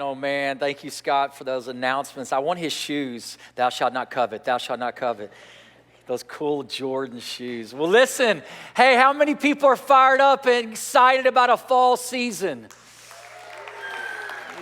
Oh man, thank you, Scott, for those announcements. I want his shoes. Thou shalt not covet, thou shalt not covet. Those cool Jordan shoes. Well, listen, hey, how many people are fired up and excited about a fall season?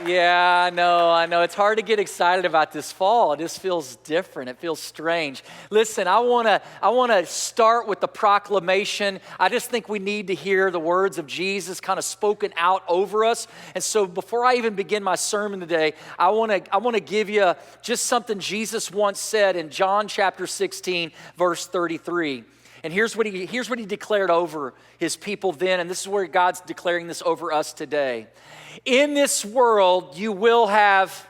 Yeah, I know. It's hard to get excited about this fall. It just feels different. It feels strange. Listen, I want to start with the proclamation. I just think we need to hear the words of Jesus kind of spoken out over us. And so before I even begin my sermon today, I want to give you just something Jesus once said in John chapter 16, verse 33. And here's what he declared over his people then, and this is where God's declaring this over us today. In this world you will have,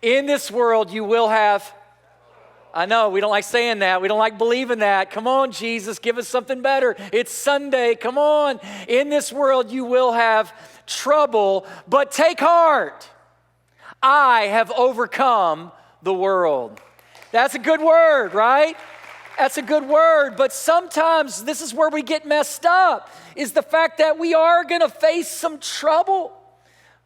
in this world you will have, I know, we don't like saying that. We don't like believing that. Come on, Jesus, give us something better. It's Sunday, come on. In this world you will have trouble, but take heart. I have overcome the world. That's a good word, right? That's a good word, but sometimes this is where we get messed up, is the fact that we are going to face some trouble.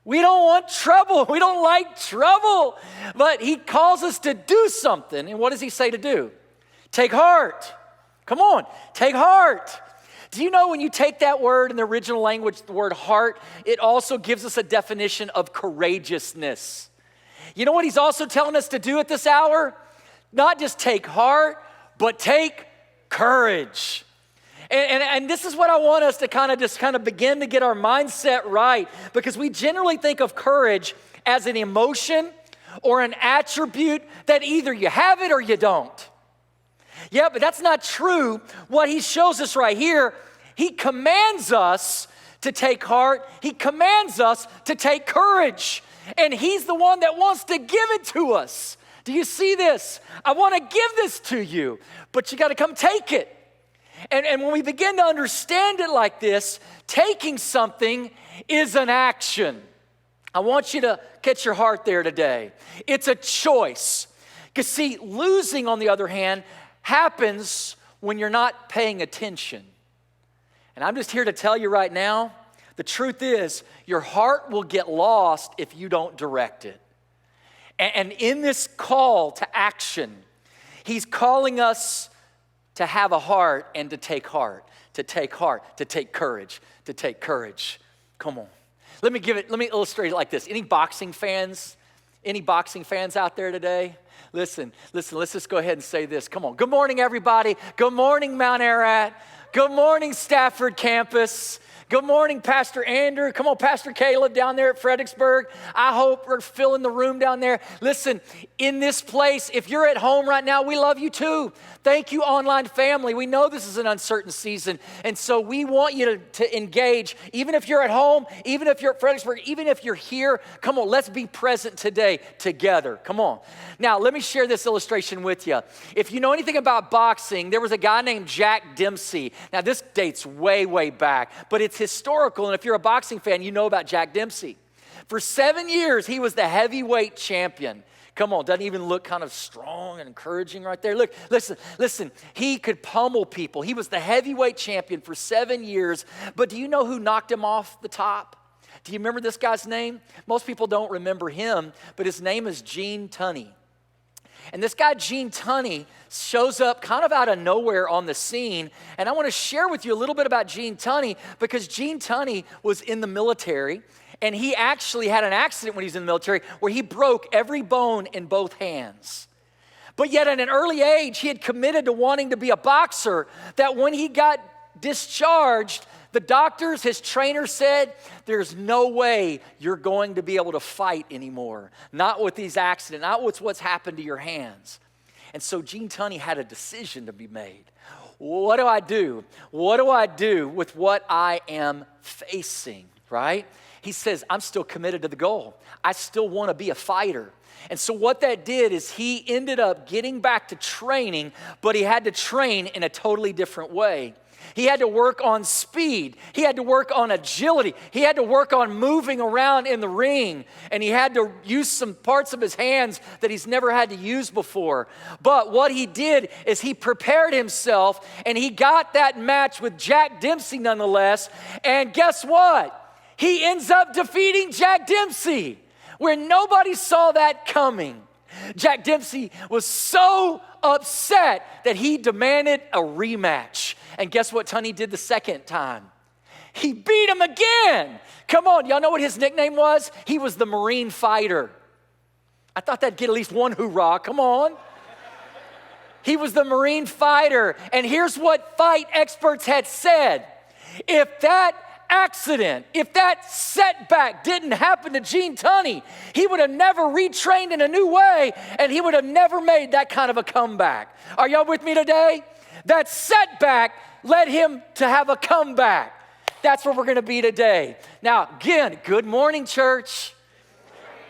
We don't want trouble. We don't like trouble, but he calls us to do something. And what does he say to do? Take heart. Come on, take heart. Do you know when you take that word in the original language, the word heart, it also gives us a definition of courageousness. You know what he's also telling us to do at this hour? Not just take heart, but take courage. And this is what I want us to kind of begin to get our mindset right, because we generally think of courage as an emotion or an attribute that either you have it or you don't. Yeah, but that's not true. What he shows us right here, he commands us to take heart. He commands us to take courage. And he's the one that wants to give it to us. Do you see this? I want to give this to you, but you got to come take it. And when we begin to understand it like this, taking something is an action. I want you to catch your heart there today. It's a choice. Because see, losing, on the other hand, happens when you're not paying attention. And I'm just here to tell you right now, the truth is, your heart will get lost if you don't direct it. And in this call to action, he's calling us to have a heart and to take heart, to take heart, to take courage, to take courage. Come on. Let me illustrate it like this. Any boxing fans out there today? Listen, let's just go ahead and say this. Come on. Good morning, everybody. Good morning, Mount Ararat. Good morning, Stafford campus. Good morning, Pastor Andrew. Come on, Pastor Caleb down there at Fredericksburg. I hope we're filling the room down there. Listen, in this place, if you're at home right now, we love you too. Thank you, online family. We know this is an uncertain season, and so we want you to engage. Even if you're at home, even if you're at Fredericksburg, even if you're here, come on, let's be present today together. Come on. Now, let me share this illustration with you. If you know anything about boxing, there was a guy named Jack Dempsey. Now, this dates way, way back, but it's historical, and if you're a boxing fan, you know about Jack Dempsey. For 7 years, he was the heavyweight champion. Come on, doesn't even look kind of strong and encouraging right there. Look, listen, he could pummel people. He was the heavyweight champion for 7 years, but do you know who knocked him off the top? Do you remember this guy's name? Most people don't remember him, but his name is Gene Tunney. And this guy, Gene Tunney, shows up kind of out of nowhere on the scene. And I want to share with you a little bit about Gene Tunney, because Gene Tunney was in the military, and he actually had an accident when he was in the military where he broke every bone in both hands. But yet at an early age, he had committed to wanting to be a boxer, that when he got discharged, the doctors, his trainer said, there's no way you're going to be able to fight anymore. Not with these accidents, not with what's happened to your hands. And so Gene Tunney had a decision to be made. What do I do? What do I do with what I am facing, right? He says, I'm still committed to the goal. I still want to be a fighter. And so what that did is he ended up getting back to training, but he had to train in a totally different way. He had to work on speed. He had to work on agility. He had to work on moving around in the ring. And he had to use some parts of his hands that he's never had to use before. But what he did is he prepared himself, and he got that match with Jack Dempsey nonetheless. And guess what? he ends up defeating Jack Dempsey, where nobody saw that coming. Jack Dempsey was so upset that he demanded a rematch. And guess what Tunney did the second time? He beat him again. Come on, y'all know what his nickname was? He was the Marine Fighter. I thought that'd get at least one hoorah. Come on. He was the Marine Fighter. And here's what fight experts had said. If that accident, if that setback didn't happen to Gene Tunney, he would have never retrained in a new way, and he would have never made that kind of a comeback. Are y'all with me today? That setback led him to have a comeback. That's where we're going to be today. Now, again, good morning, church.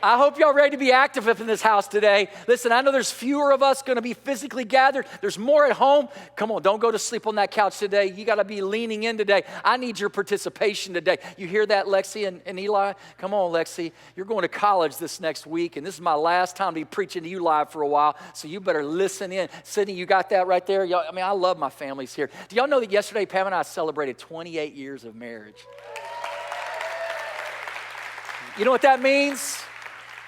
I hope y'all ready to be active up in this house today. Listen, I know there's fewer of us going to be physically gathered. There's more at home. Come on, don't go to sleep on that couch today. You got to be leaning in today. I need your participation today. You hear that, Lexi and Eli? Come on, Lexi. You're going to college this next week, and this is my last time to be preaching to you live for a while, so you better listen in. Sydney, you got that right there? Y'all, I mean, I love my families here. Do y'all know that yesterday Pam and I celebrated 28 years of marriage? You know what that means?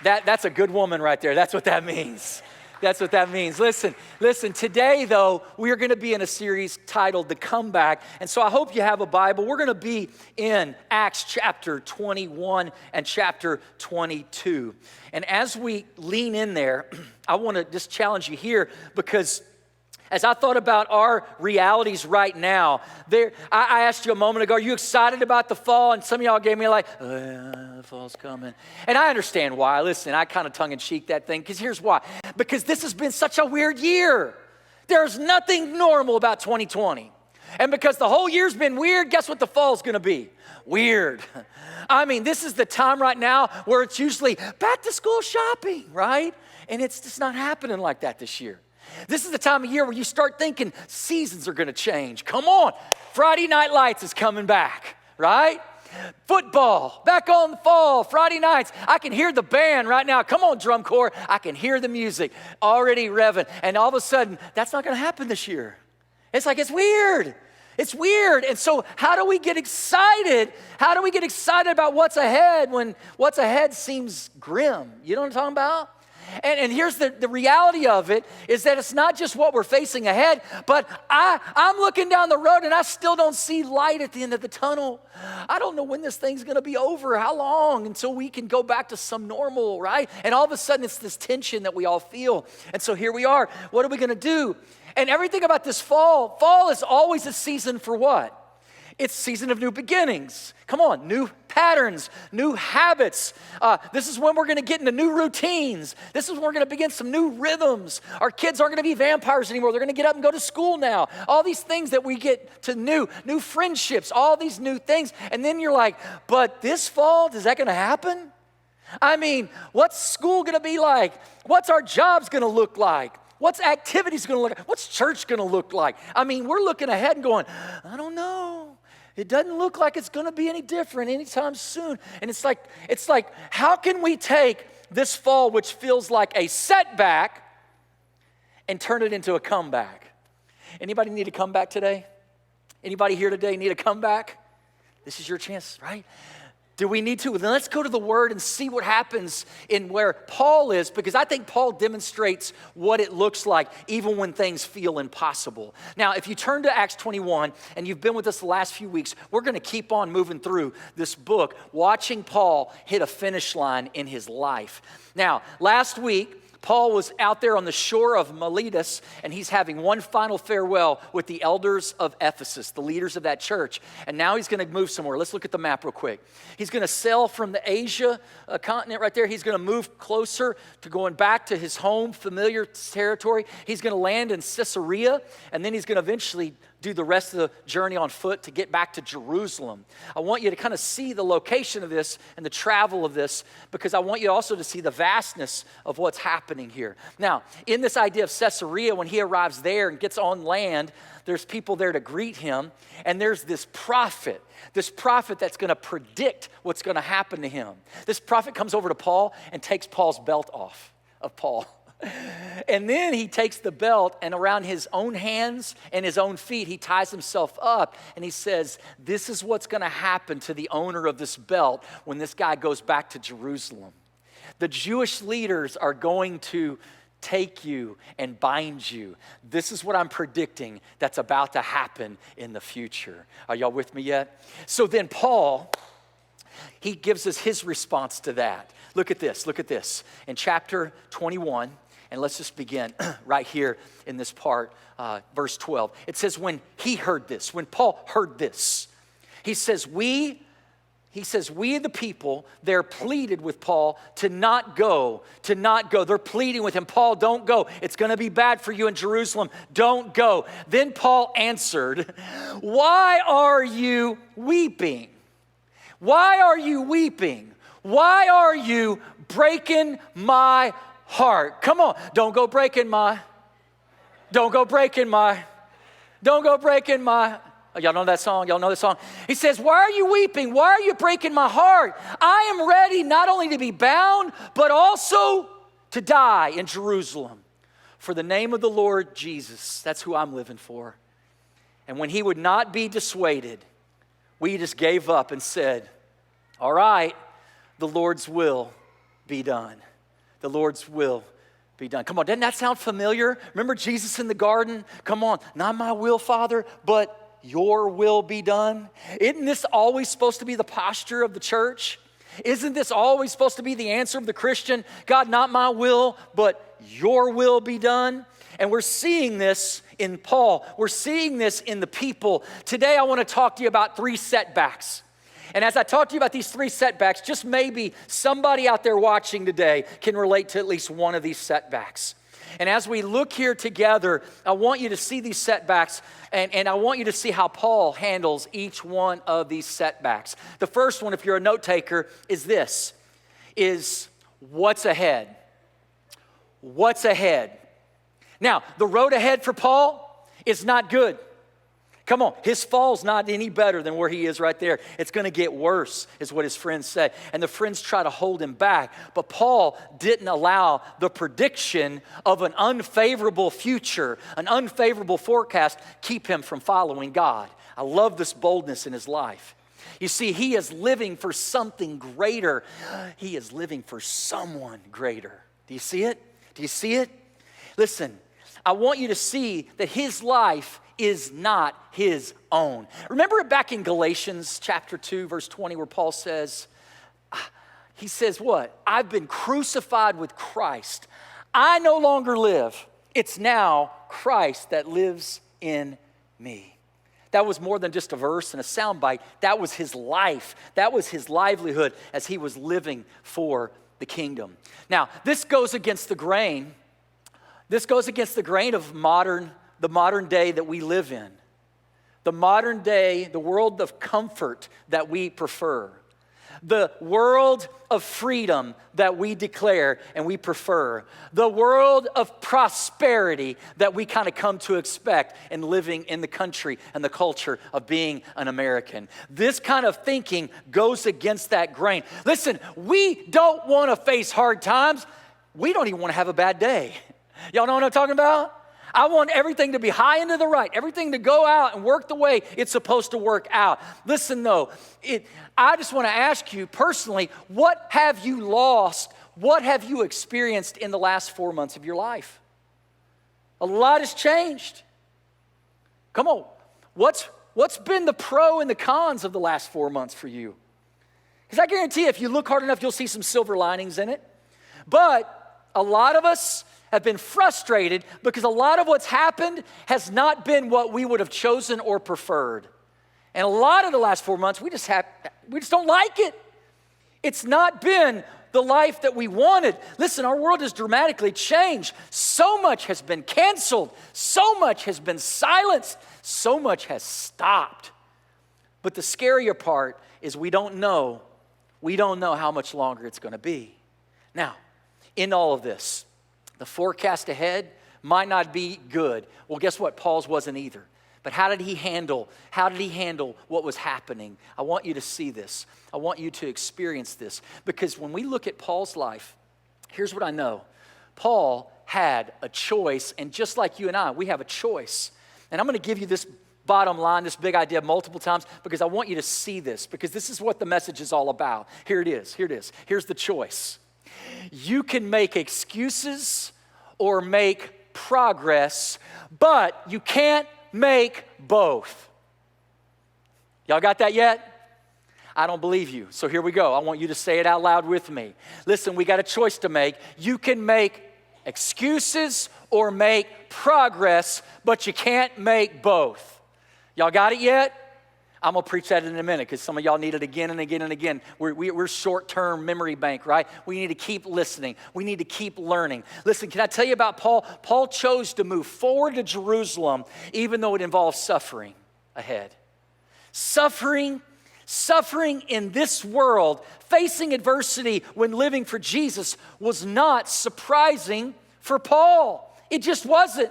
That's a good woman right there. That's what that means. That's what that means. Listen, today though, we are going to be in a series titled The Comeback. And so I hope you have a Bible. We're going to be in Acts chapter 21 and chapter 22. And as we lean in there, I want to just challenge you here because as I thought about our realities right now, I asked you a moment ago, are you excited about the fall? And some of y'all gave me like, the fall's coming. And I understand why. Listen, I kind of tongue-in-cheek that thing, because here's why. Because this has been such a weird year. There's nothing normal about 2020. And because the whole year's been weird, guess what the fall's going to be? Weird. I mean, this is the time right now where it's usually back to school shopping, right? And it's just not happening like that this year. This is the time of year where you start thinking seasons are going to change. Come on, Friday Night Lights is coming back, right? Football, back on the fall, Friday nights. I can hear the band right now. Come on, drum corps. I can hear the music already revving. And all of a sudden, that's not going to happen this year. It's like, it's weird. It's weird. And so how do we get excited? How do we get excited about what's ahead when what's ahead seems grim? You know what I'm talking about? And here's the reality of it is that it's not just what we're facing ahead, but I'm looking down the road and I still don't see light at the end of the tunnel. I don't know when this thing's going to be over, how long until we can go back to some normal, right? And all of a sudden it's this tension that we all feel. And so here we are. What are we going to do? And everything about this fall is always a season for what? It's a season of new beginnings. Come on, new patterns, new habits. This is when we're going to get into new routines. This is when we're going to begin some new rhythms. Our kids aren't going to be vampires anymore. They're going to get up and go to school now. All these things that we get to new friendships, all these new things. And then you're like, but this fall, is that going to happen? I mean, what's school going to be like? What's our jobs going to look like? What's activities going to look like? What's church going to look like? I mean, we're looking ahead and going, I don't know. It doesn't look like it's going to be any different anytime soon. And it's like, how can we take this fall, which feels like a setback, and turn it into a comeback? Anybody need a comeback today? Anybody here today need a comeback? This is your chance, right? Do we need to? Then let's go to the Word and see what happens in where Paul is, because I think Paul demonstrates what it looks like even when things feel impossible. Now, if you turn to Acts 21, and you've been with us the last few weeks, we're going to keep on moving through this book, watching Paul hit a finish line in his life. Now, last week, Paul was out there on the shore of Miletus, and he's having one final farewell with the elders of Ephesus, the leaders of that church. And now he's going to move somewhere. Let's look at the map real quick. He's going to sail from the Asia continent right there. He's going to move closer to going back to his home, familiar territory. He's going to land in Caesarea, and then he's going to eventually do the rest of the journey on foot to get back to Jerusalem. I want you to kind of see the location of this and the travel of this, because I want you also to see the vastness of what's happening here. Now, in this idea of Caesarea, when he arrives there and gets on land, there's people there to greet him, and there's this prophet that's going to predict what's going to happen to him. This prophet comes over to Paul and takes Paul's belt off of Paul. And then he takes the belt and around his own hands and his own feet, he ties himself up and he says, this is what's going to happen to the owner of this belt when this guy goes back to Jerusalem. The Jewish leaders are going to take you and bind you. This is what I'm predicting that's about to happen in the future. Are y'all with me yet? So then Paul, he gives us his response to that. Look at this. In chapter 21, and let's just begin right here in this part, verse 12. It says, when Paul heard this, he says, we the people there pleaded with Paul to not go. They're pleading with him, Paul, don't go. It's going to be bad for you in Jerusalem. Don't go. Then Paul answered, why are you weeping? Why are you weeping? Why are you breaking my heart? Come on, don't go breaking my. Y'all know that song? He says, why are you weeping? Why are you breaking my heart? I am ready not only to be bound, but also to die in Jerusalem for the name of the Lord Jesus. That's who I'm living for. And when he would not be dissuaded, we just gave up and said, all right, the Lord's will be done. The Lord's will be done. Come on, doesn't that sound familiar? Remember Jesus in the garden? Come on, not my will, Father, but your will be done. Isn't this always supposed to be the posture of the church? Isn't this always supposed to be the answer of the Christian? God, not my will, but your will be done. And we're seeing this in Paul. We're seeing this in the people. Today I want to talk to you about 3 setbacks. And as I talk to you about these 3 setbacks, just maybe somebody out there watching today can relate to at least one of these setbacks. And as we look here together, I want you to see these setbacks, and I want you to see how Paul handles each one of these setbacks. The first one, if you're a note taker, is what's ahead? What's ahead? Now, the road ahead for Paul is not good. Come on, his fall's not any better than where he is right there. It's going to get worse, is what his friends say. And the friends try to hold him back. But Paul didn't allow the prediction of an unfavorable future, an unfavorable forecast, keep him from following God. I love this boldness in his life. You see, he is living for something greater. He is living for someone greater. Do you see it? Do you see it? Listen, I want you to see that his life is not his own. Remember back in Galatians chapter 2, verse 20, where Paul says, he says what? I've been crucified with Christ. I no longer live. It's now Christ that lives in me. That was more than just a verse and a soundbite. That was his life. That was his livelihood as he was living for the kingdom. Now, this goes against the grain. This goes against the grain of the modern day that we live in. The modern day, the world of comfort that we prefer. The world of freedom that we declare and we prefer. The world of prosperity that we kind of come to expect in living in the country and the culture of being an American. This kind of thinking goes against that grain. Listen, we don't want to face hard times. We don't even want to have a bad day. Y'all know what I'm talking about? I want everything to be high and to the right, everything to go out and work the way it's supposed to work out. Listen though, I just want to ask you personally, what have you lost? What have you experienced in the last 4 months of your life? A lot has changed. Come on, what's been the pro and the cons of the last 4 months for you? Because I guarantee you, if you look hard enough, you'll see some silver linings in it. But a lot of us have been frustrated because a lot of what's happened has not been what we would have chosen or preferred. And a lot of the last 4 months, we just don't like it. It's not been the life that we wanted. Listen, our world has dramatically changed. So much has been canceled. So much has been silenced. So much has stopped. But the scarier part is we don't know how much longer it's going to be. Now, in all of this, the forecast ahead might not be good. Well, guess what? Paul's wasn't either. But how did he handle what was happening? I want you to see this. I want you to experience this. Because when we look at Paul's life, here's what I know. Paul had a choice, and just like you and I, we have a choice. And I'm going to give you this bottom line, this big idea multiple times, because I want you to see this, because this is what the message is all about. Here it is. Here's the choice. You can make excuses or make progress, but you can't make both. Y'all got that yet? I don't believe you. So here we go. I want you to say it out loud with me. Listen, we got a choice to make. You can make excuses or make progress, but you can't make both. Y'all got it yet? I'm going to preach that in a minute because some of y'all need it again and again and again. We're short-term memory bank, right? We need to keep listening. We need to keep learning. Listen, can I tell you about Paul? Paul chose to move forward to Jerusalem even though it involved suffering ahead. Suffering in this world, facing adversity when living for Jesus was not surprising for Paul. It just wasn't.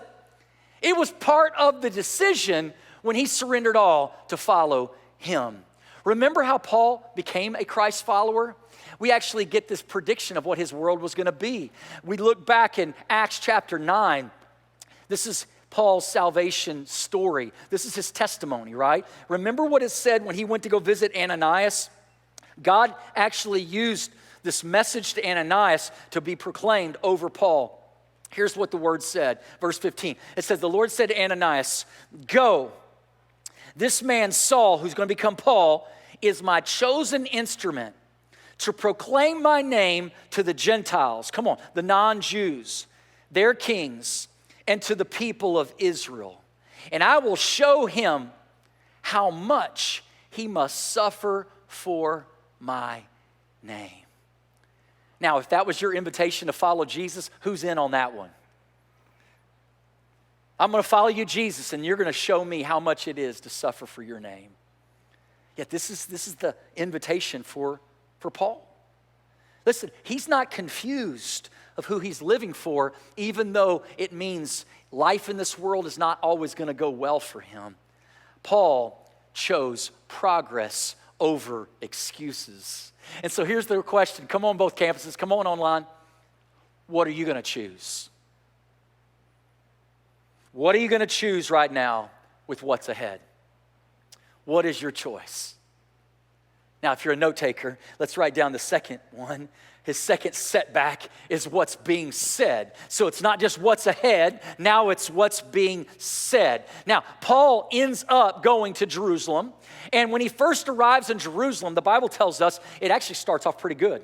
It was part of the decision when he surrendered all to follow him. Remember how Paul became a Christ follower? We actually get this prediction of what his world was going to be. We look back in Acts chapter 9. This is Paul's salvation story. This is his testimony, right? Remember what it said when he went to go visit Ananias? God actually used this message to Ananias to be proclaimed over Paul. Here's what the word said, verse 15. It says, the Lord said to Ananias, go. This man Saul, who's going to become Paul, is my chosen instrument to proclaim my name to the Gentiles. Come on, the non-Jews, their kings, and to the people of Israel. And I will show him how much he must suffer for my name. Now, if that was your invitation to follow Jesus, who's in on that one? I'm going to follow you, Jesus, and you're going to show me how much it is to suffer for your name. Yet this is the invitation for Paul. Listen, he's not confused of who he's living for, even though it means life in this world is not always going to go well for him. Paul chose progress over excuses. And so here's the question. Come on, both campuses. Come on online. What are you going to choose? What are you going to choose right now with what's ahead? What is your choice? Now, if you're a note taker, let's write down the second one. His second setback is what's being said. So it's not just what's ahead, now it's what's being said. Now, Paul ends up going to Jerusalem, and when he first arrives in Jerusalem, the Bible tells us it actually starts off pretty good.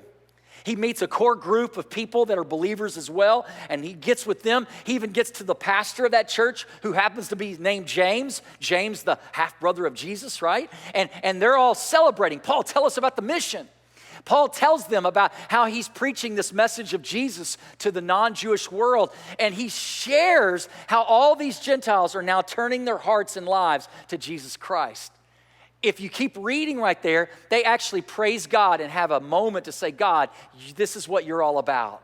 He meets a core group of people that are believers as well, and he gets with them. He even gets to the pastor of that church, who happens to be named James, the half-brother of Jesus, right? And they're all celebrating. Paul, tell us about the mission. Paul tells them about how he's preaching this message of Jesus to the non-Jewish world, and he shares how all these Gentiles are now turning their hearts and lives to Jesus Christ. If you keep reading right there, they actually praise God and have a moment to say, God, this is what you're all about.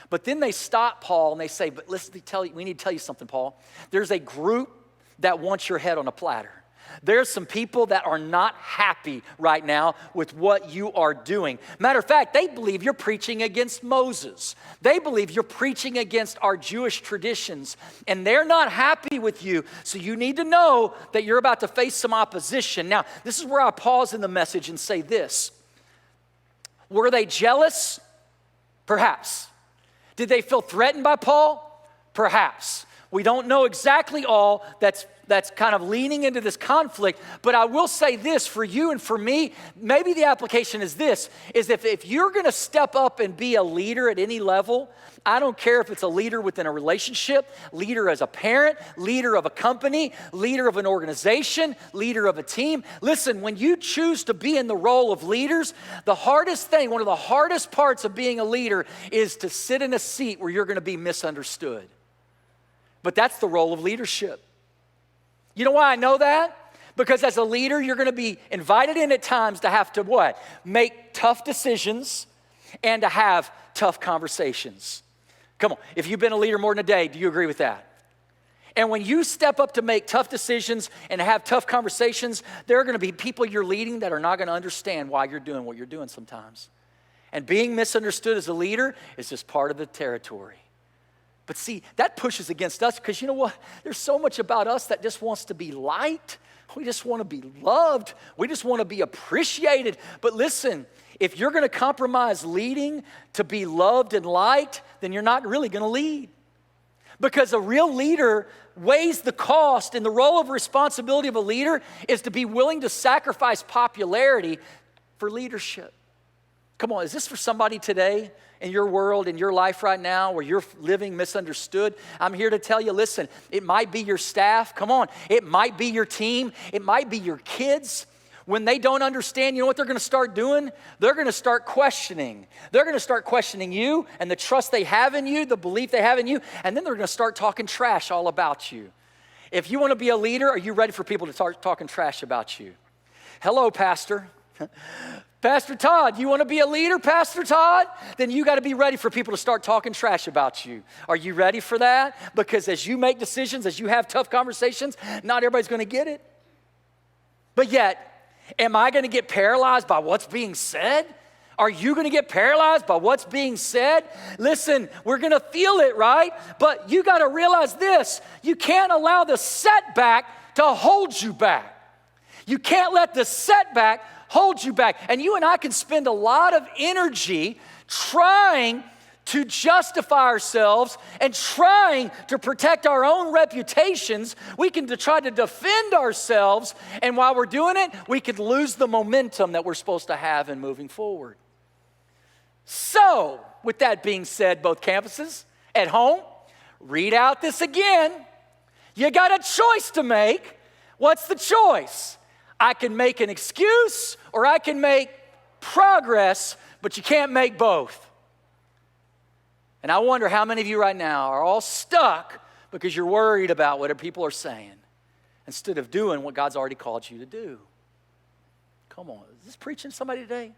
But then they stop Paul and they say, but listen, we need to tell you something, Paul. There's a group that wants your head on a platter. There's some people that are not happy right now with what you are doing. Matter of fact, they believe you're preaching against Moses. They believe you're preaching against our Jewish traditions, and they're not happy with you. So you need to know that you're about to face some opposition. Now, this is where I pause in the message and say this. Were they jealous? Perhaps. Did they feel threatened by Paul? Perhaps. We don't know exactly all that's kind of leaning into this conflict, but I will say this for you and for me, maybe the application is this, is if you're going to step up and be a leader at any level, I don't care if it's a leader within a relationship, leader as a parent, leader of a company, leader of an organization, leader of a team. Listen, when you choose to be in the role of leaders, the hardest thing, one of the hardest parts of being a leader is to sit in a seat where you're going to be misunderstood. But that's the role of leadership. You know why I know that? Because as a leader, you're going to be invited in at times to have to what? Make tough decisions and to have tough conversations. Come on, if you've been a leader more than a day, do you agree with that? And when you step up to make tough decisions and have tough conversations, there are going to be people you're leading that are not going to understand why you're doing what you're doing sometimes. And being misunderstood as a leader is just part of the territory. But see, that pushes against us because you know what? There's so much about us that just wants to be liked. We just want to be loved. We just want to be appreciated. But listen, if you're going to compromise leading to be loved and liked, then you're not really going to lead. Because a real leader weighs the cost, and the role of responsibility of a leader is to be willing to sacrifice popularity for leadership. Come on, is this for somebody today in your world, in your life right now, where you're living misunderstood? I'm here to tell you, listen, it might be your staff. Come on, it might be your team. It might be your kids. When they don't understand, you know what they're going to start doing? They're going to start questioning. They're going to start questioning you and the trust they have in you, the belief they have in you, and then they're going to start talking trash all about you. If you want to be a leader, are you ready for people to start talking trash about you? Hello, Pastor. Pastor Todd, you want to be a leader, Pastor Todd? Then you got to be ready for people to start talking trash about you. Are you ready for that? Because as you make decisions, as you have tough conversations, not everybody's going to get it. But yet, am I going to get paralyzed by what's being said? Are you going to get paralyzed by what's being said? Listen, we're going to feel it, right? But you got to realize this. You can't allow the setback to hold you back. You can't let the setback hold you back. And you and I can spend a lot of energy trying to justify ourselves and trying to protect our own reputations. We can try to defend ourselves, and while we're doing it, we could lose the momentum that we're supposed to have in moving forward. So, with that being said, both campuses, at home, read out this again. You got a choice to make. What's the choice? I can make an excuse or I can make progress, but you can't make both. And I wonder how many of you right now are all stuck because you're worried about what people are saying instead of doing what God's already called you to do. Come on, is this preaching to somebody today?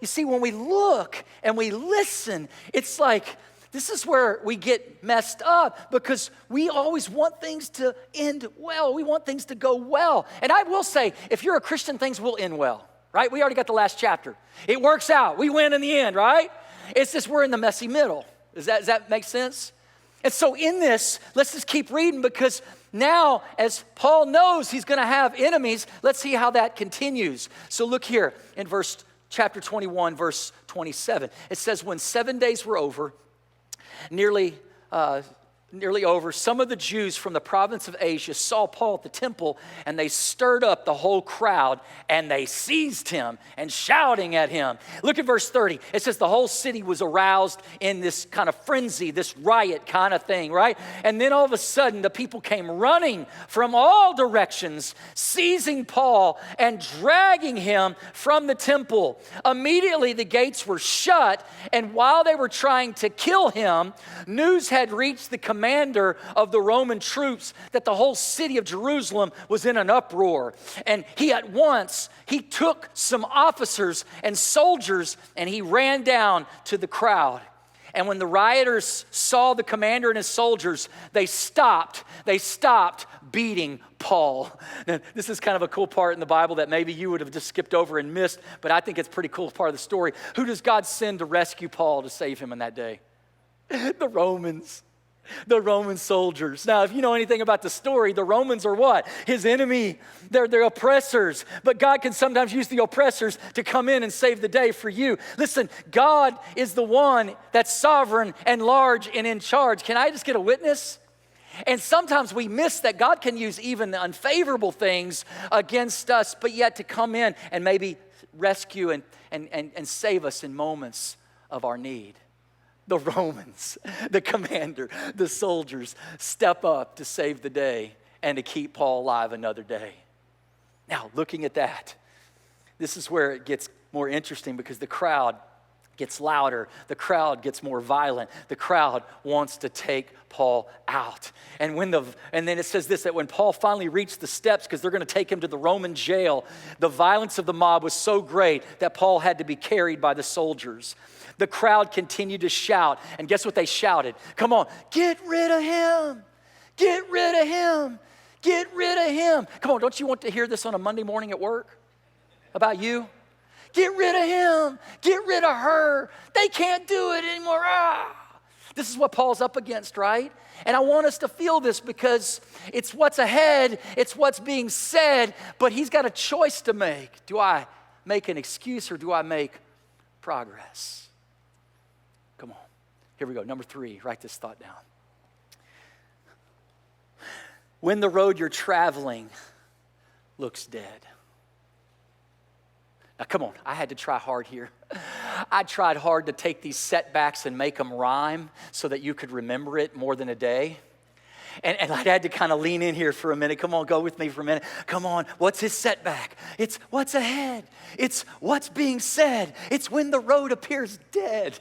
You see, when we look and we listen, it's like this is where we get messed up because we always want things to end well. We want things to go well. And I will say, if you're a Christian, things will end well, right? We already got the last chapter. It works out. We win in the end, right? It's just we're in the messy middle. Does that make sense? And so in this, let's just keep reading because now as Paul knows he's going to have enemies, let's see how that continues. So look here in chapter 21, verse 27. It says, when 7 days were over, nearly over, some of the Jews from the province of Asia saw Paul at the temple, and they stirred up the whole crowd, and they seized him and shouting at him. Look at verse 30. It says the whole city was aroused in this kind of frenzy, this riot kind of thing, right? And then all of a sudden, the people came running from all directions, seizing Paul and dragging him from the temple. Immediately, the gates were shut, and while they were trying to kill him, news had reached the commander of the Roman troops that the whole city of Jerusalem was in an uproar. And he took some officers and soldiers and he ran down to the crowd. And when the rioters saw the commander and his soldiers, they stopped beating Paul. Now, this is kind of a cool part in the Bible that maybe you would have just skipped over and missed, but I think it's a pretty cool part of the story. Who does God send to rescue Paul to save him in that day? The Romans. The Roman soldiers. Now, if you know anything about the story, the Romans are what? His enemy. They're oppressors. But God can sometimes use the oppressors to come in and save the day for you. Listen, God is the one that's sovereign and large and in charge. Can I just get a witness? And sometimes we miss that God can use even the unfavorable things against us, but yet to come in and maybe rescue and save us in moments of our need. The Romans, the commander, the soldiers step up to save the day and to keep Paul alive another day. Now, looking at that, this is where it gets more interesting because the crowd gets louder. The crowd gets more violent. The crowd wants to take Paul out. And then it says this, that when Paul finally reached the steps, because they're going to take him to the Roman jail, the violence of the mob was so great that Paul had to be carried by the soldiers. The crowd continued to shout, and guess what they shouted? Come on, get rid of him, get rid of him, get rid of him. Come on, don't you want to hear this on a Monday morning at work about you? Get rid of him, get rid of her. They can't do it anymore. This is what Paul's up against, right? And I want us to feel this because it's what's ahead, it's what's being said, but he's got a choice to make. Do I make an excuse or do I make progress? Come on. Here we go. Number 3, write this thought down. When the road you're traveling looks dead. Now, come on, I had to try hard here. I tried hard to take these setbacks and make them rhyme so that you could remember it more than a day. And I had to kind of lean in here for a minute. Come on, go with me for a minute. Come on, what's his setback? It's what's ahead. It's what's being said. It's when the road appears dead.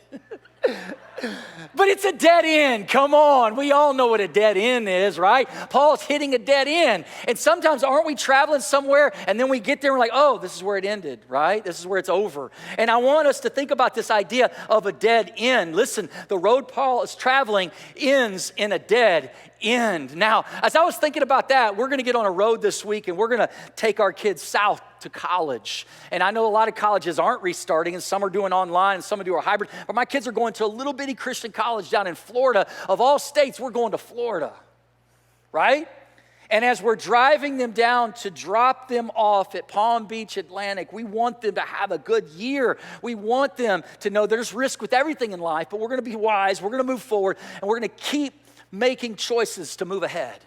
But it's a dead end. Come on. We all know what a dead end is, right? Paul's hitting a dead end. And sometimes aren't we traveling somewhere and then we get there and we're like, oh, this is where it ended, right? This is where it's over. And I want us to think about this idea of a dead end. Listen, the road Paul is traveling ends in a dead end. Now, as I was thinking about that, we're going to get on a road this week and we're going to take our kids south to college. And I know a lot of colleges aren't restarting and some are doing online and some are doing hybrid, but my kids are going to a little bitty Christian college down in Florida. Of all states, we're going to Florida, right? And as we're driving them down to drop them off at Palm Beach Atlantic, we want them to have a good year. We want them to know there's risk with everything in life, but we're going to be wise, we're going to move forward, and we're going to keep making choices to move ahead.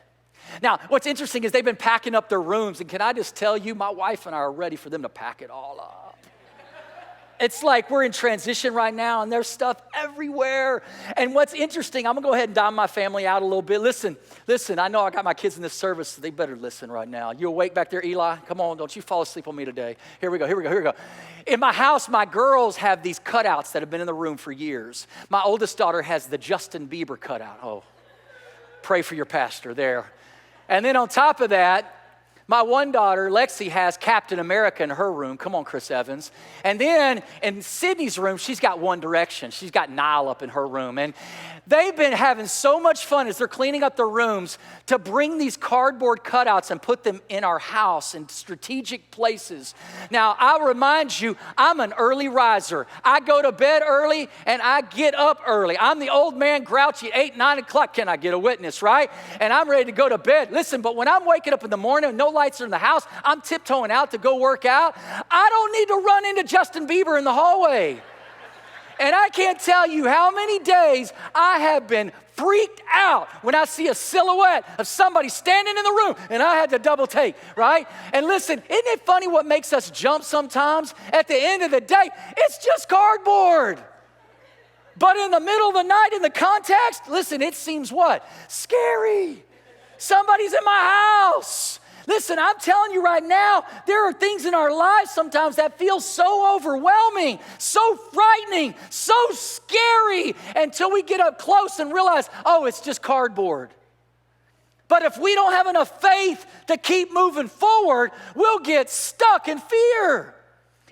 Now, what's interesting is they've been packing up their rooms, and can I just tell you, my wife and I are ready for them to pack it all up. It's like we're in transition right now, and there's stuff everywhere. And what's interesting, I'm going to go ahead and dime my family out a little bit. Listen, I know I got my kids in this service, so they better listen right now. You awake back there, Eli? Come on, don't you fall asleep on me today. Here we go. In my house, my girls have these cutouts that have been in the room for years. My oldest daughter has the Justin Bieber cutout. Oh, pray for your pastor there. And then on top of that, my one daughter, Lexi, has Captain America in her room. Come on, Chris Evans. And then in Sydney's room, she's got One Direction. She's got Nile up in her room. And they've been having so much fun as they're cleaning up their rooms to bring these cardboard cutouts and put them in our house in strategic places. Now, I'll remind you, I'm an early riser. I go to bed early and I get up early. I'm the old man grouchy at 8, 9 o'clock. Can I get a witness, right? And I'm ready to go to bed. Listen, but when I'm waking up in the morning, no lights are in the house, I'm tiptoeing out to go work out. I don't need to run into Justin Bieber in the hallway. And I can't tell you how many days I have been freaked out when I see a silhouette of somebody standing in the room and I had to double take, right? And listen, isn't it funny what makes us jump sometimes? At the end of the day, it's just cardboard. But in the middle of the night, in the context, listen, it seems what? Scary. Somebody's in my house. Listen, I'm telling you right now, there are things in our lives sometimes that feel so overwhelming, so frightening, so scary until we get up close and realize, oh, it's just cardboard. But if we don't have enough faith to keep moving forward, we'll get stuck in fear.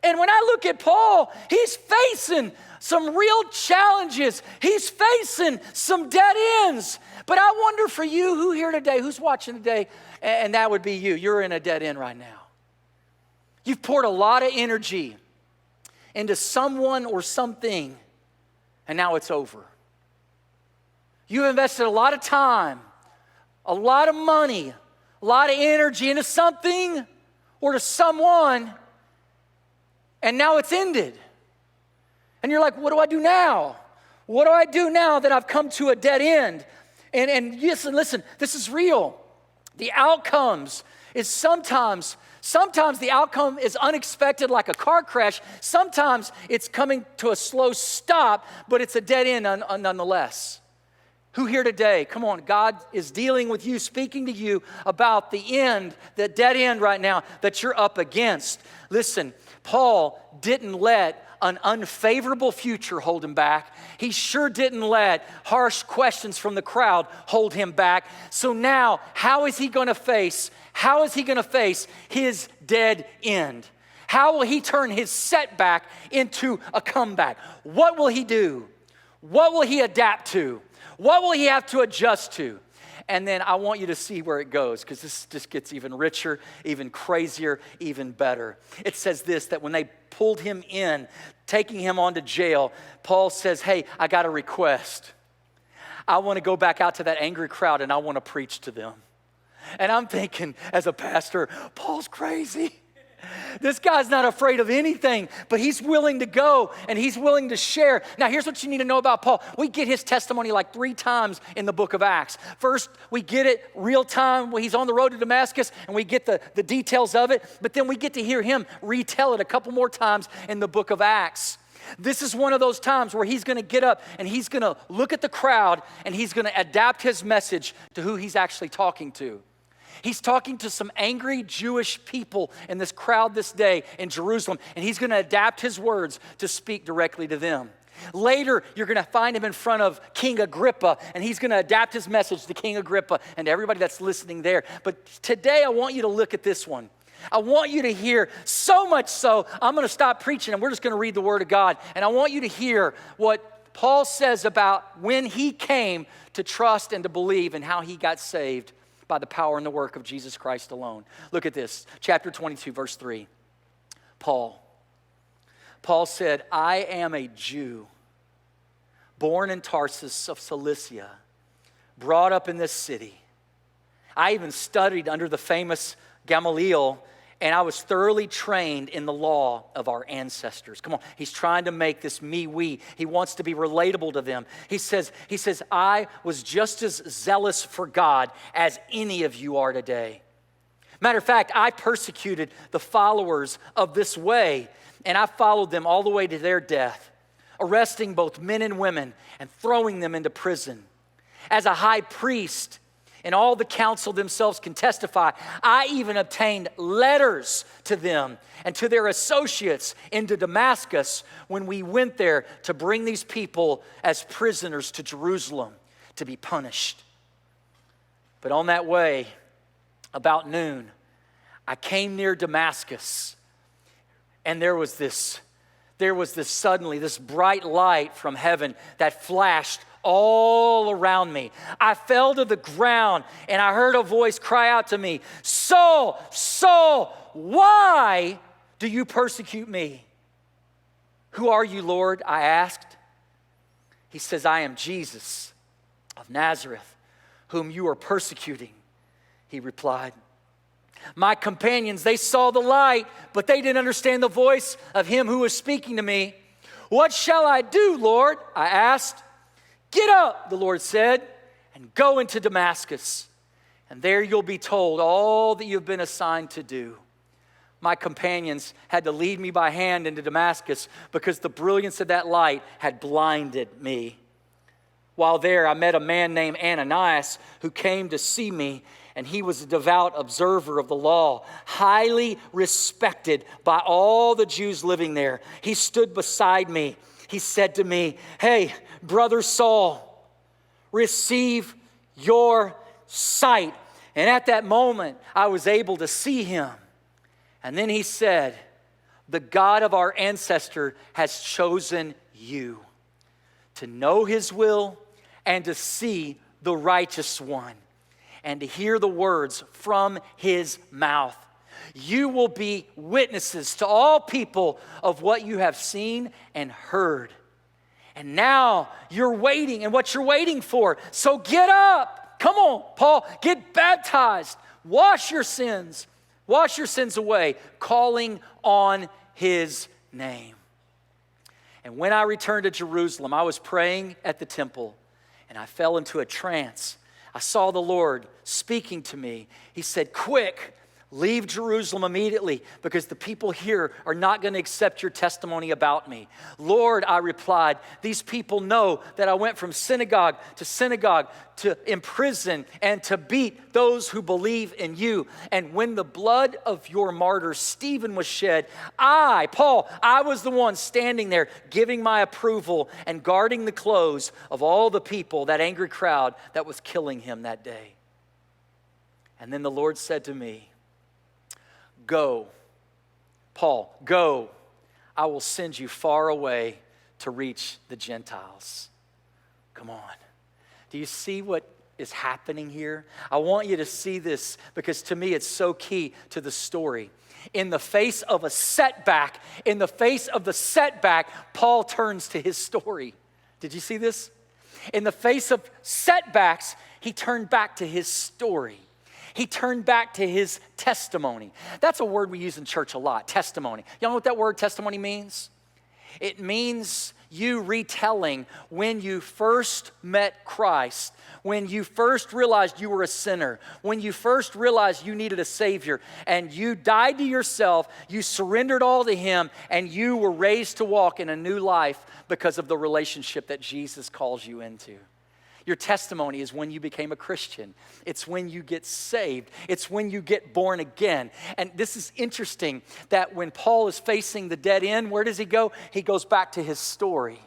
And when I look at Paul, he's facing some real challenges. He's facing some dead ends. But I wonder for you, who here today, who's watching today, and that would be you. You're in a dead end right now. You've poured a lot of energy into someone or something, and now it's over. You invested a lot of time, a lot of money, a lot of energy into something or to someone, and now it's ended. And you're like, what do I do now? What do I do now that I've come to a dead end? And listen, this is real. The outcomes is sometimes the outcome is unexpected like a car crash. Sometimes it's coming to a slow stop, but it's a dead end nonetheless. Who here today, come on, God is dealing with you, speaking to you about the end, the dead end right now that you're up against. Listen, Paul didn't let an unfavorable future hold him back. He sure didn't let harsh questions from the crowd hold him back. So now, how is he going to face his dead end? How will he turn his setback into a comeback? What will he do? What will he adapt to? What will he have to adjust to? And then I want you to see where it goes, because this just gets even richer, even crazier, even better. It says this, that when they pulled him in, taking him on to jail, Paul says, hey, I got a request. I want to go back out to that angry crowd and I want to preach to them. And I'm thinking, as a pastor, Paul's crazy. This guy's not afraid of anything, but he's willing to go and he's willing to share. Now, here's what you need to know about Paul. We get his testimony like 3 times in the book of Acts. First, we get it real time when he's on the road to Damascus, and we get the details of it, but then we get to hear him retell it a couple more times in the book of Acts. This is one of those times where he's going to get up and he's going to look at the crowd and he's going to adapt his message to who he's actually talking to. He's talking to some angry Jewish people in this crowd this day in Jerusalem, and he's going to adapt his words to speak directly to them. Later, you're going to find him in front of King Agrippa, and he's going to adapt his message to King Agrippa and everybody that's listening there. But today, I want you to look at this one. I want you to hear, so much so, I'm going to stop preaching, and we're just going to read the Word of God. And I want you to hear what Paul says about when he came to trust and to believe and how he got saved by the power and the work of Jesus Christ alone. Look at this, chapter 22, verse 3. Paul said, I am a Jew, born in Tarsus of Cilicia, brought up in this city. I even studied under the famous Gamaliel, and I was thoroughly trained in the law of our ancestors. Come on, he's trying to make this we. He wants to be relatable to them. He says, I was just as zealous for God as any of you are today. Matter of fact, I persecuted the followers of this way, and I followed them all the way to their death, arresting both men and women and throwing them into prison. As a high priest, and all the council themselves can testify, I even obtained letters to them and to their associates into Damascus when we went there to bring these people as prisoners to Jerusalem to be punished. But on that way, about noon, I came near Damascus, and there was this suddenly, this bright light from heaven that flashed all around me. I fell to the ground and I heard a voice cry out to me, Saul, Saul, why do you persecute me? Who are you, Lord? I asked. He says, I am Jesus of Nazareth, whom you are persecuting. He replied. My companions, they saw the light, but they didn't understand the voice of him who was speaking to me. What shall I do, Lord? I asked. Get up, the Lord said, and go into Damascus, and there you'll be told all that you've been assigned to do. My companions had to lead me by hand into Damascus because the brilliance of that light had blinded me. While there, I met a man named Ananias who came to see me, and he was a devout observer of the law, highly respected by all the Jews living there. He stood beside me. He said to me, hey, brother Saul, receive your sight. And at that moment, I was able to see him. And then he said, the God of our ancestor has chosen you to know his will and to see the righteous one and to hear the words from his mouth. You will be witnesses to all people of what you have seen and heard. And now you're waiting, and what you're waiting for. So get up. Come on, Paul, get baptized. Wash your sins away, calling on his name. And when I returned to Jerusalem, I was praying at the temple, and I fell into a trance. I saw the Lord speaking to me. He said, quick, leave Jerusalem immediately because the people here are not going to accept your testimony about me. Lord, I replied, these people know that I went from synagogue to imprison and to beat those who believe in you. And when the blood of your martyr Stephen was shed, Paul, I was the one standing there giving my approval and guarding the clothes of all the people, that angry crowd that was killing him that day. And then the Lord said to me, go, Paul, go. I will send you far away to reach the Gentiles. Come on. Do you see what is happening here? I want you to see this because to me it's so key to the story. In the face of a setback, Paul turns to his story. Did you see this? In the face of setbacks, he turned back to his story. He turned back to his testimony. That's a word we use in church a lot, testimony. Y'all know what that word testimony means? It means you retelling when you first met Christ, when you first realized you were a sinner, when you first realized you needed a Savior, and you died to yourself, you surrendered all to Him, and you were raised to walk in a new life because of the relationship that Jesus calls you into. Your testimony is when you became a Christian. It's when you get saved. It's when you get born again. And this is interesting that when Paul is facing the dead end, where does he go? He goes back to his story.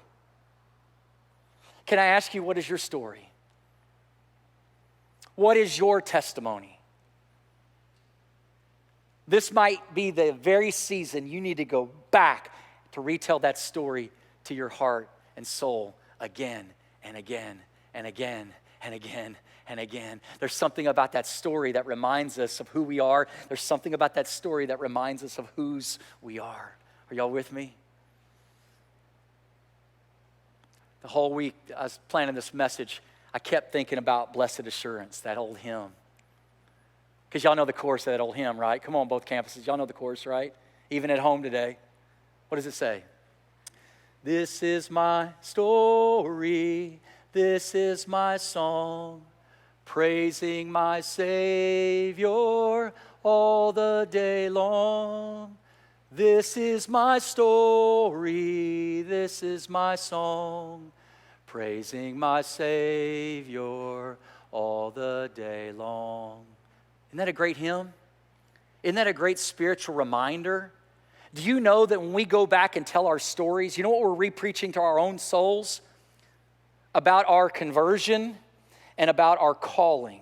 Can I ask you, what is your story? What is your testimony? This might be the very season you need to go back to retell that story to your heart and soul again and again and again and again and again. There's something about that story that reminds us of who we are. There's something about that story that reminds us of whose we are. Are y'all with me? The whole week I was planning this message, I kept thinking about Blessed Assurance, that old hymn. Because y'all know the chorus of that old hymn, right? Come on, both campuses. Y'all know the chorus, right? Even at home today. What does it say? This is my story. This is my song, praising my Savior all the day long. This is my story, this is my song, praising my Savior all the day long. Isn't that a great hymn? Isn't that a great spiritual reminder? Do you know that when we go back and tell our stories, you know what we're re-preaching to our own souls? About our conversion and about our calling.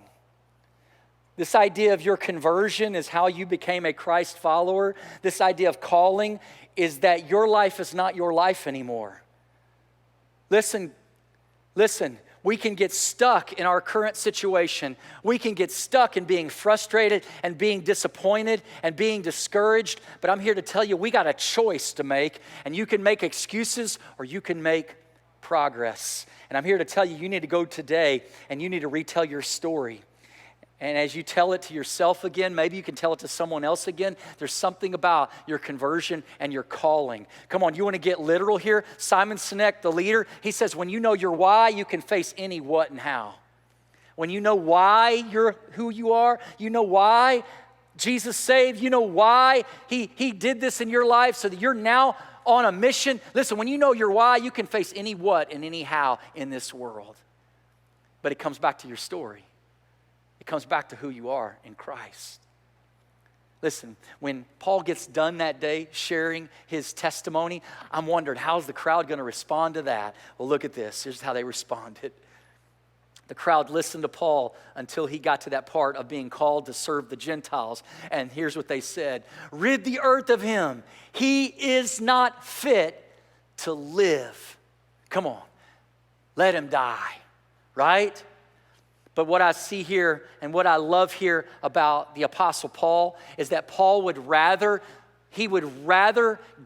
This idea of your conversion is how you became a Christ follower. This idea of calling is that your life is not your life anymore. Listen, we can get stuck in our current situation. We can get stuck in being frustrated and being disappointed and being discouraged. But I'm here to tell you, we got a choice to make, and you can make excuses or you can make progress. And I'm here to tell you, you need to go today and you need to retell your story. And as you tell it to yourself again, maybe you can tell it to someone else again. There's something about your conversion and your calling. Come on, you want to get literal here? Simon Sinek, the leader, he says, when you know your why, you can face any what and how. When you know why you're who you are, you know why Jesus saved, you know why he did this in your life so that you're now on a mission. Listen, when you know your why, you can face any what and any how in this world. But it comes back to your story. It comes back to who you are in Christ. Listen, when Paul gets done that day sharing his testimony, I'm wondering, how's the crowd going to respond to that? Well, look at this. Here's how they responded. The crowd listened to Paul until he got to that part of being called to serve the Gentiles. And here's what they said. Rid the earth of him. He is not fit to live. Come on. Let him die. Right? But what I see here and what I love here about the Apostle Paul is that Paul would rather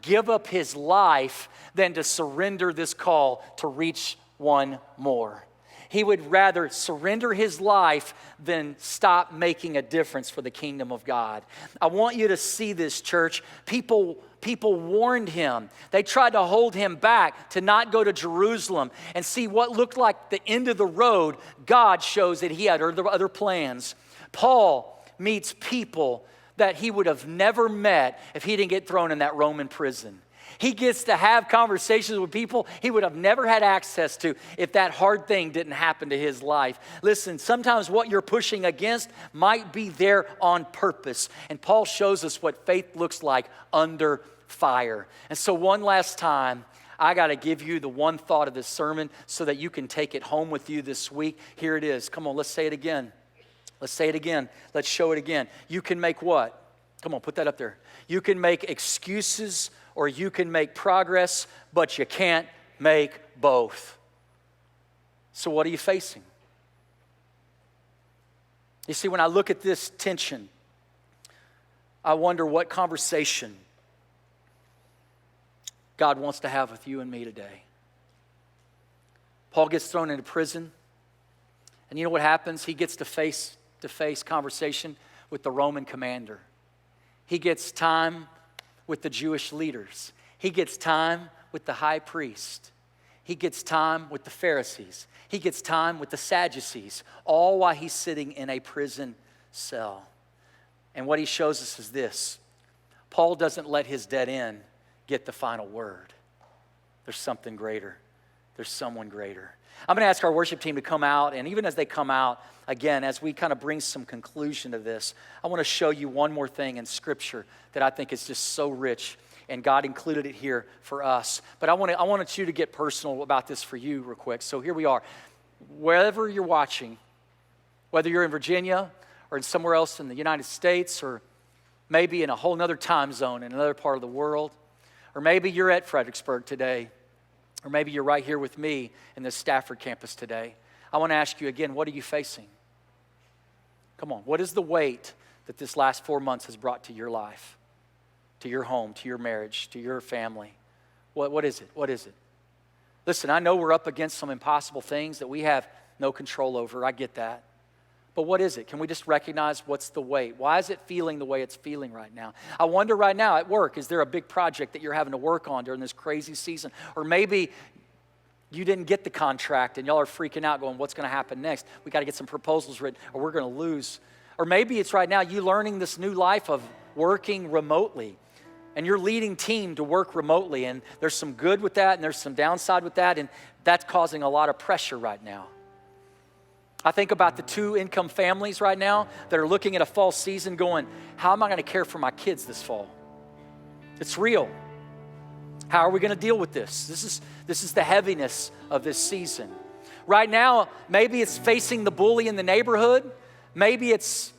give up his life than to surrender this call to reach one more. He would rather surrender his life than stop making a difference for the kingdom of God. I want you to see this, church. People warned him. They tried to hold him back to not go to Jerusalem and see what looked like the end of the road. God shows that he had other plans. Paul meets people that he would have never met if he didn't get thrown in that Roman prison. He gets to have conversations with people he would have never had access to if that hard thing didn't happen to his life. Listen, sometimes what you're pushing against might be there on purpose. And Paul shows us what faith looks like under fire. And so one last time, I got to give you the one thought of this sermon so that you can take it home with you this week. Here it is. Come on, let's say it again. Let's say it again. Let's show it again. You can make what? Come on, put that up there. You can make excuses or you can make progress, but you can't make both. So what are you facing? You see, when I look at this tension, I wonder what conversation God wants to have with you and me today. Paul gets thrown into prison. And you know what happens? He gets to face conversation with the Roman commander. He gets time with the Jewish leaders. He gets time with the high priest. He gets time with the Pharisees. He gets time with the Sadducees, all while he's sitting in a prison cell. And what he shows us is this: Paul doesn't let his dead end get the final word. There's something greater. There's someone greater. I'm going to ask our worship team to come out, and even as they come out, again, as we kind of bring some conclusion to this, I want to show you one more thing in Scripture that I think is just so rich, and God included it here for us. But I wanted you to get personal about this for you real quick. So here we are. Wherever you're watching, whether you're in Virginia or in somewhere else in the United States, or maybe in a whole other time zone in another part of the world, or maybe you're at Fredericksburg today, or maybe you're right here with me in the Stafford campus today. I want to ask you again, what are you facing? Come on, what is the weight that this last 4 months has brought to your life, to your home, to your marriage, to your family? What is it? What is it? Listen, I know we're up against some impossible things that we have no control over. I get that. But what is it? Can we just recognize what's the weight? Why is it feeling the way it's feeling right now? I wonder right now at work, is there a big project that you're having to work on during this crazy season? Or maybe you didn't get the contract and y'all are freaking out going, what's going to happen next? We got to get some proposals written or we're going to lose. Or maybe it's right now you learning this new life of working remotely. And you're leading team to work remotely. And there's some good with that and there's some downside with that. And that's causing a lot of pressure right now. I think about the 2-income families right now that are looking at a fall season going, how am I going to care for my kids this fall? It's real. How are we going to deal with this? This is the heaviness of this season. Right now, maybe it's facing the bully in the neighborhood. Maybe it's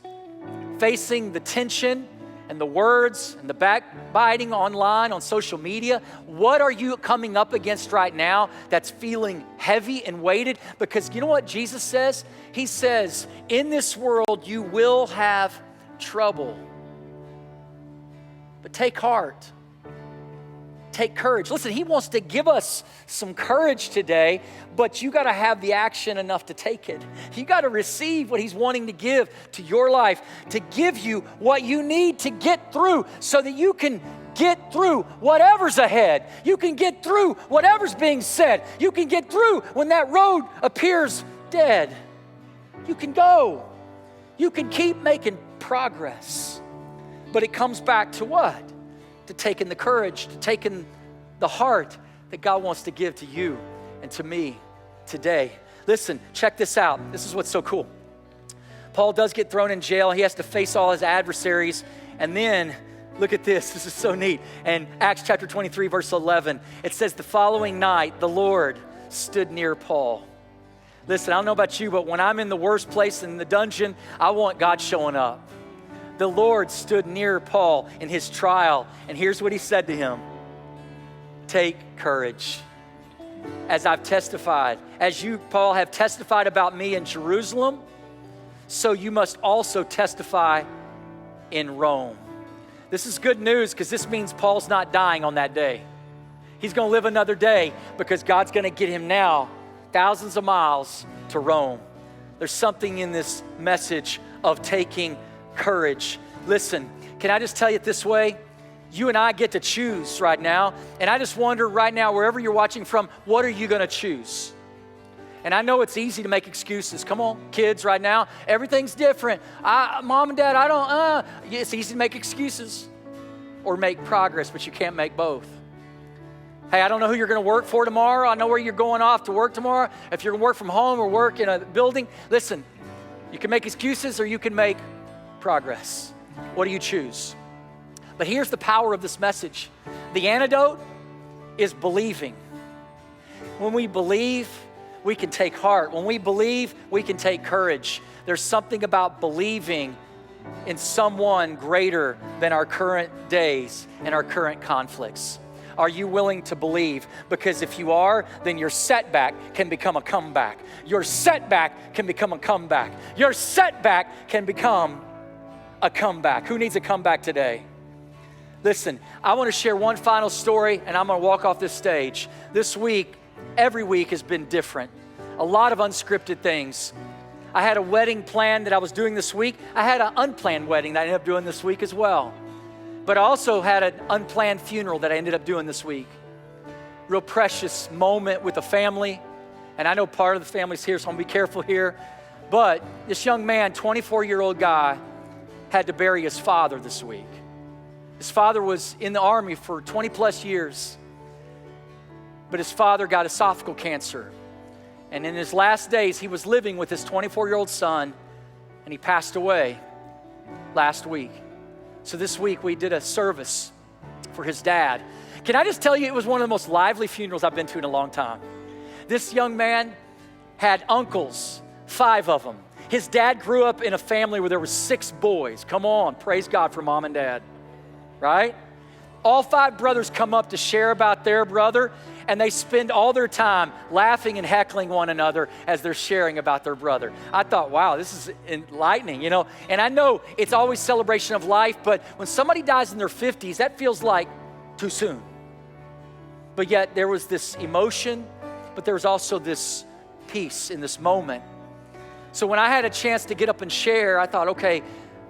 facing the tension and the words and the backbiting online on social media. What are you coming up against right now that's feeling heavy and weighted? Because you know what Jesus says? He says, in this world you will have trouble. But take heart. Take courage. Listen, he wants to give us some courage today, but you got to have the action enough to take it. You got to receive what he's wanting to give to your life, to give you what you need to get through so that you can get through whatever's ahead. You can get through whatever's being said. You can get through when that road appears dead. You can go. You can keep making progress. But it comes back to what? To taking the courage, to taking the heart that God wants to give to you and to me today. Listen, check this out. This is what's so cool. Paul does get thrown in jail. He has to face all his adversaries. And then, look at this. This is so neat. And Acts chapter 23, verse 11, it says, the following night, the Lord stood near Paul. Listen, I don't know about you, but when I'm in the worst place in the dungeon, I want God showing up. The Lord stood near Paul in his trial, and here's what he said to him. Take courage. As I've testified, as you, Paul, have testified about me in Jerusalem, so you must also testify in Rome. This is good news because this means Paul's not dying on that day. He's going to live another day because God's going to get him now thousands of miles to Rome. There's something in this message of taking courage. Listen, can I just tell you it this way? You and I get to choose right now. And I just wonder right now, wherever you're watching from, what are you going to choose? And I know it's easy to make excuses. Come on, kids, right now. Everything's different. Mom and Dad, I don't, It's easy to make excuses or make progress, but you can't make both. Hey, I don't know who you're going to work for tomorrow. I know where you're going off to work tomorrow. If you're going to work from home or work in a building, listen, you can make excuses or you can make progress. What do you choose? But here's the power of this message. The antidote is believing. When we believe, we can take heart. When we believe, we can take courage. There's something about believing in someone greater than our current days and our current conflicts. Are you willing to believe? Because if you are, then your setback can become a comeback. Your setback can become a comeback. Your setback can become a comeback. Who needs a comeback today? Listen, I want to share one final story and I'm going to walk off this stage. This week, every week has been different. a lot of unscripted things. I had a wedding plan that I was doing this week. I had an unplanned wedding that I ended up doing this week as well. But I also had an unplanned funeral that I ended up doing this week. Real precious moment with the family. And I know part of the family's here, so I'm gonna be careful here. But this young man, 24-year-old guy, had to bury his father this week. His father was in the Army for 20 plus years. But his father got esophageal cancer. And in his last days, he was living with his 24-year-old son, and he passed away last week. So this week, we did a service for his dad. Can I just tell you, it was one of the most lively funerals I've been to in a long time. This young man had uncles, 5 of them. His dad grew up in a family where there were 6 boys. Come on, praise God for mom and dad, right? All 5 brothers come up to share about their brother, and they spend all their time laughing and heckling one another as they're sharing about their brother. I thought, wow, this is enlightening, you know? And I know it's always celebration of life, but when somebody dies in their 50s, that feels like too soon. But yet there was this emotion, but there was also this peace in this moment. So when I had a chance to get up and share, I thought, okay,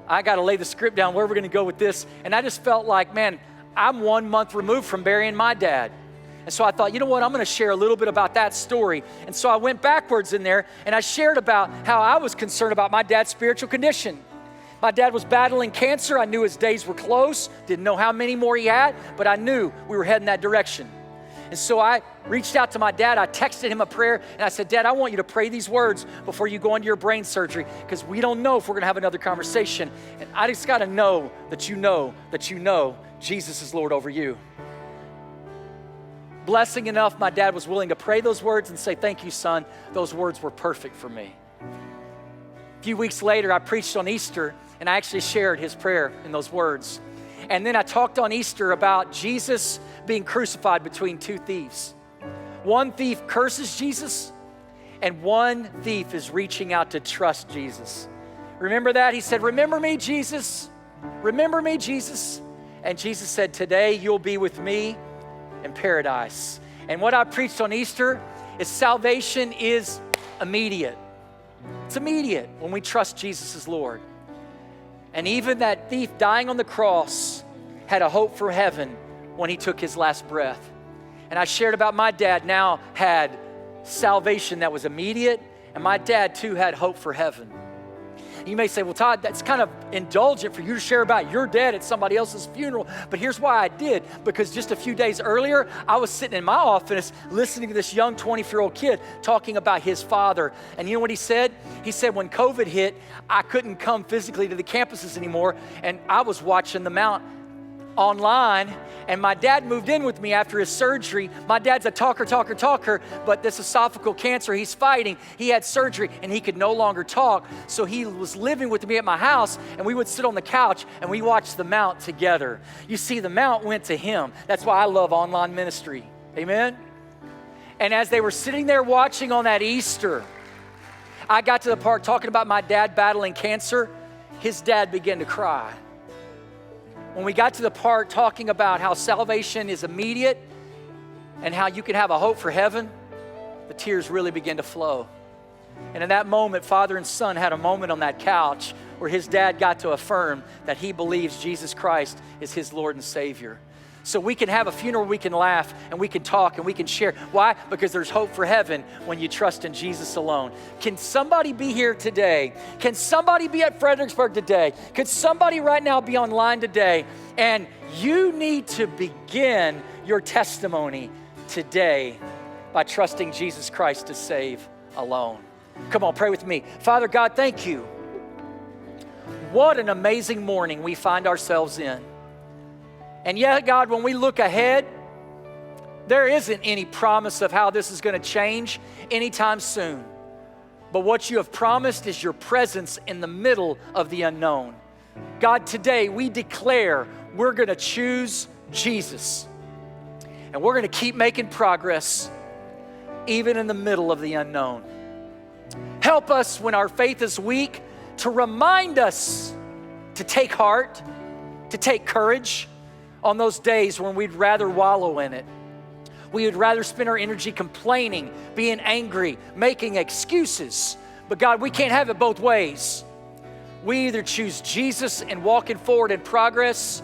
I got to lay the script down. Where are we going to go with this? And I just felt like, man, I'm 1 month removed from burying my dad. And so I thought, you know what, I'm going to share a little bit about that story. And so I went backwards in there, and I shared about how I was concerned about my dad's spiritual condition. My dad was battling cancer. I knew his days were close. Didn't know how many more he had, but I knew we were heading that direction. And so I reached out to my dad. I texted him a prayer, and I said, Dad, I want you to pray these words before you go into your brain surgery, because we don't know if we're going to have another conversation. And I just got to know that you know Jesus is Lord over you. Blessing enough, my dad was willing to pray those words and say, thank you, son. Those words were perfect for me. A few weeks later, I preached on Easter, and I actually shared his prayer in those words. And then I talked on Easter about Jesus being crucified between 2 thieves. One thief curses Jesus, and one thief is reaching out to trust Jesus. Remember that? He said, remember me, Jesus. Remember me, Jesus. And Jesus said, today you'll be with me in paradise. And what I preached on Easter is salvation is immediate. It's immediate when we trust Jesus as Lord. And even that thief dying on the cross had a hope for heaven when he took his last breath. And I shared about my dad now had salvation that was immediate, and my dad too had hope for heaven. You may say, well, Todd, that's kind of indulgent for you to share about your dad at somebody else's funeral. But here's why I did. Because just a few days earlier, I was sitting in my office listening to this young 24-year-old kid talking about his father. And you know what he said? He said, when COVID hit, I couldn't come physically to the campuses anymore. And I was watching the Mount online, and my dad moved in with me after his surgery. My dad's a talker, but this esophageal cancer he's fighting, he had surgery and he could no longer talk. So he was living with me at my house, and we would sit on the couch and we watched the Mount together. You see, the Mount went to him. That's why I love online ministry. Amen? And as they were sitting there watching on that Easter, I got to the part talking about my dad battling cancer. His dad began to cry. When we got to the part talking about how salvation is immediate and how you can have a hope for heaven, the tears really began to flow. And in that moment, father and son had a moment on that couch where his dad got to affirm that he believes Jesus Christ is his Lord and Savior. So we can have a funeral, we can laugh, and we can talk, and we can share. Why? Because there's hope for heaven when you trust in Jesus alone. Can somebody be here today? Can somebody be at Fredericksburg today? Could somebody right now be online today? And you need to begin your testimony today by trusting Jesus Christ to save alone. Come on, pray with me. Father God, thank you. What an amazing morning we find ourselves in. And yet, God, when we look ahead, there isn't any promise of how this is going to change anytime soon. But what you have promised is your presence in the middle of the unknown. God, today we declare we're going to choose Jesus. And we're going to keep making progress even in the middle of the unknown. Help us when our faith is weak to remind us to take heart, to take courage, on those days when we'd rather wallow in it. We would rather spend our energy complaining, being angry, making excuses. But God, we can't have it both ways. We either choose Jesus and walking forward in progress,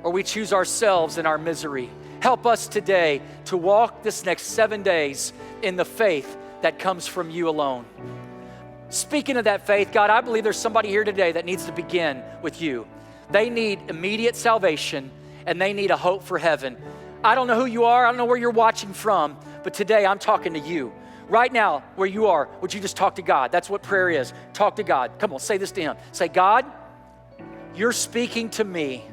or we choose ourselves in our misery. Help us today to walk this next 7 days in the faith that comes from you alone. Speaking of that faith, God, I believe there's somebody here today that needs to begin with you. They need immediate salvation, and they need a hope for heaven. I don't know who you are. I don't know where you're watching from, but today I'm talking to you. Right now, where you are, would you just talk to God? That's what prayer is. Talk to God. Come on, say this to him. Say, God, you're speaking to me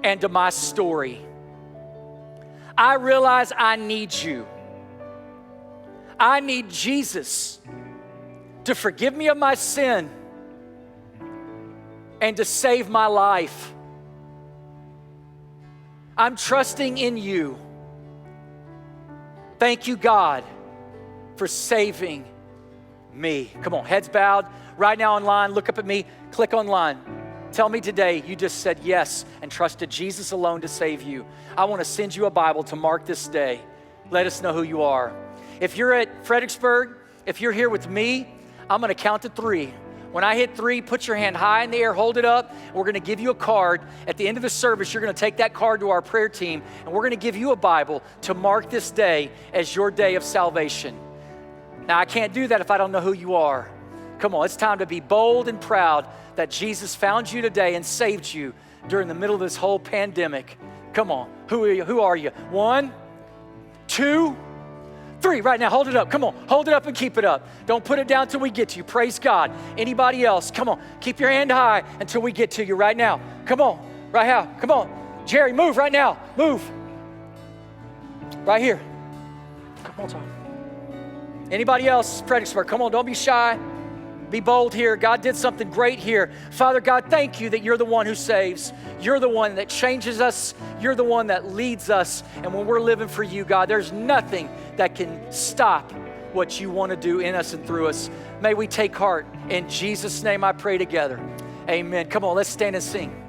and to my story. I realize I need you. I need Jesus to forgive me of my sin and to save my life. I'm trusting in you. Thank you, God, for saving me. Come on, heads bowed. Right now online, look up at me, click online. Tell me today you just said yes and trusted Jesus alone to save you. I want to send you a Bible to mark this day. Let us know who you are. If you're at Fredericksburg, if you're here with me, I'm going to count to 3. When I hit 3, put your hand high in the air, hold it up. We're going to give you a card. At the end of the service, you're going to take that card to our prayer team, and we're going to give you a Bible to mark this day as your day of salvation. Now, I can't do that if I don't know who you are. Come on, it's time to be bold and proud that Jesus found you today and saved you during the middle of this whole pandemic. Come on, who are you? Who are you? 1, 2, 3. Right now, hold it up. Come on, hold it up and keep it up. Don't put it down until we get to you. Praise God. Anybody else? Come on, keep your hand high until we get to you right now. Come on, right now. Come on. Jerry, move right now. Move. Right here. Come on, Tom. Anybody else? Fredericksburg, come on, don't be shy. Be bold here. God did something great here. Father God, thank you that you're the one who saves. You're the one that changes us. You're the one that leads us. And when we're living for you, God, there's nothing that can stop what you want to do in us and through us. May we take heart. In Jesus' name I pray together. Amen. Come on, let's stand and sing.